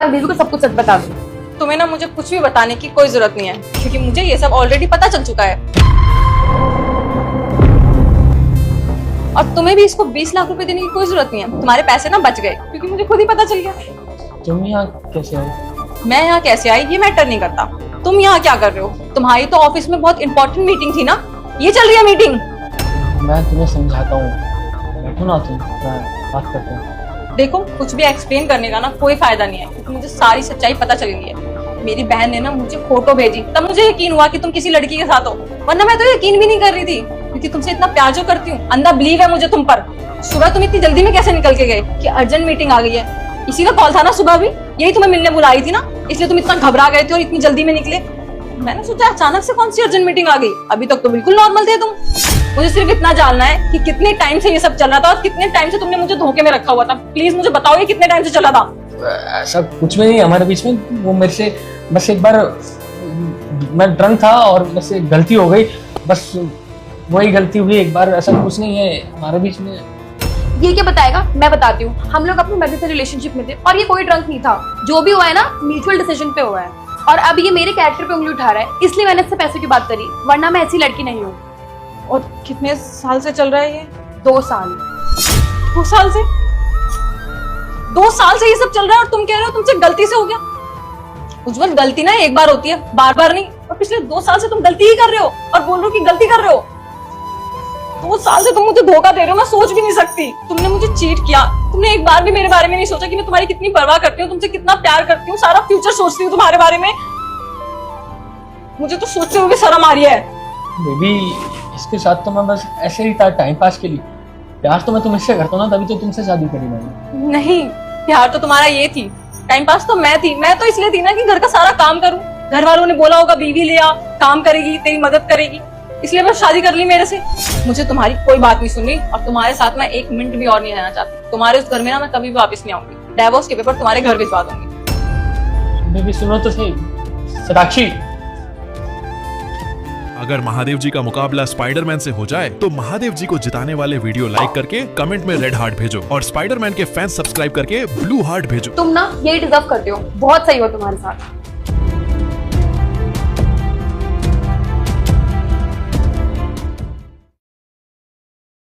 बीवी को सब कुछ सच बता दूं। तुम्हें ना मुझे कुछ भी बताने की कोई जरूरत नहीं है, क्योंकि मुझे ये सब ऑलरेडी पता चल चुका है। और तुम्हें भी इसको 20 लाख रुपए देने की कोई जरूरत नहीं है। तुम्हारे पैसे ना बच गए, क्योंकि मुझे खुद ही पता चल गया। तुम यहाँ कैसे आई? मैं यहाँ कैसे आई ये मैटर नहीं करता। तुम यहाँ क्या कर रहे हो? तुम्हारी तो ऑफिस में बहुत इंपॉर्टेंट मीटिंग थी ना, ये चल रही है मीटिंग। मैं तुम्हें समझाता हूँ, बैठो ना तुम, बात करते हैं। देखो, कुछ भी एक्सप्लेन करने का ना कोई फायदा नहीं है, क्योंकि मुझे सारी सच्चाई पता चल गई है। मेरी बहन ने ना मुझे फोटो भेजी, तब मुझे यकीन हुआ कि तुम किसी लड़की के साथ हो, वरना मैं तो यकीन भी नहीं कर रही थी, क्योंकि तुमसे इतना प्यार जो करती हूँ, अंधा बिलीव है मुझे तुम पर। सुबह तुम इतनी जल्दी में कैसे निकल के गए कि अर्जेंट मीटिंग आ गई है? इसी का कॉल था ना सुबह भी, यही तुम्हें मिलने बुलाई थी ना, इसलिए तुम इतना घबरा गए थे और इतनी जल्दी में निकले। मैंने सोचा अचानक से कौन सी अर्जेंट मीटिंग आ गई, अभी तक तो बिल्कुल नॉर्मल थे तुम। मुझे सिर्फ इतना जानना है कि कितने टाइम से ये सब चल रहा था और कितने टाइम से तुमने मुझे धोखे में रखा हुआ था। प्लीज मुझे बताओ ये कितने टाइम से चला था? ऐसा कुछ भी नहीं हमारे बीच में, वो मेरे से बस एक बार मैं ड्रंक था और बस एक गलती हो गई, बस वही गलती हुई एक बार, ऐसा कुछ नहीं है हमारे बीच में। ये क्या बताएगा? मैं बताती हूँ। हम लोग अपने मजे से रिलेशनशिप में थे और ये कोई ड्रंक नहीं था। जो भी हुआ है ना, म्यूचुअल डिसीजन पे हुआ है। और अब ये मेरे कैरेक्टर पे उंगली उठा रहा है, इसलिए मैंने इससे पैसे की बात करी, वरना मैं ऐसी लड़की नहीं हूँ। और कितने साल से चल रहा है ये? 2 साल। 2 साल से? 2 साल से ये सब चल रहा है और तुम कह रहे हो तुमसे गलती से हो गया? उज्जवल, गलती ना एक बार होती है, बार बार नहीं। और पिछले 2 साल से तुम गलती ही कर रहे हो और बोल रहे हो कि गलती कर रहे हो। 2 साल से तुम मुझे धोखा दे रहे हो, मैं सोच भी नहीं सकती। तुमने मुझे चीट किया, तुमने एक बार भी मेरे बारे में नहीं सोचा कि मैं तुम्हारी कितनी परवाह करती हूँ, तुमसे कितना प्यार करती हूँ, सारा फ्यूचर सोचती हूँ तुम्हारे बारे में। मुझे तो सोचते हुए भी शर्म आ रही है। बेबी, इसके साथ तो मैं बस ऐसे ही था, टाइम पास के लिए। प्यार तो मैं तुमसे करता हूँ ना, तभी तो तुमसे शादी करी मैंने। नहीं, प्यार तो तुम्हारा ये थी, टाइम पास तो मैं थी। मैं तो इसलिए थी ना कि घर का सारा काम करूं। घर वालों ने बोला होगा बीवी ले आ, काम करेगी, तेरी मदद करेगी, इसलिए मैं शादी कर ली मेरे से। मुझे तुम्हारी कोई बात नहीं सुननी और तुम्हारे साथ मैं 1 मिनट भी और नहीं रहना चाहती। तुम्हारे उस घर में ना मैं कभी भी वापस नहीं आऊंगी। डाइवोर्स के पेपर तुम्हारे घर भिजवा दूंगी। बेबी सुनो तो सही, साक्षी। अगर महादेव जी का मुकाबला स्पाइडरमैन से हो जाए तो महादेव जी को जिताने वाले वीडियो लाइक करके कमेंट में रेड हार्ट भेजो और स्पाइडरमैन के फैंस सब्सक्राइब करके ब्लू हार्ट भेजो। तुम ना यही डिजर्व करते हो, बहुत सही हो तुम्हारे साथ।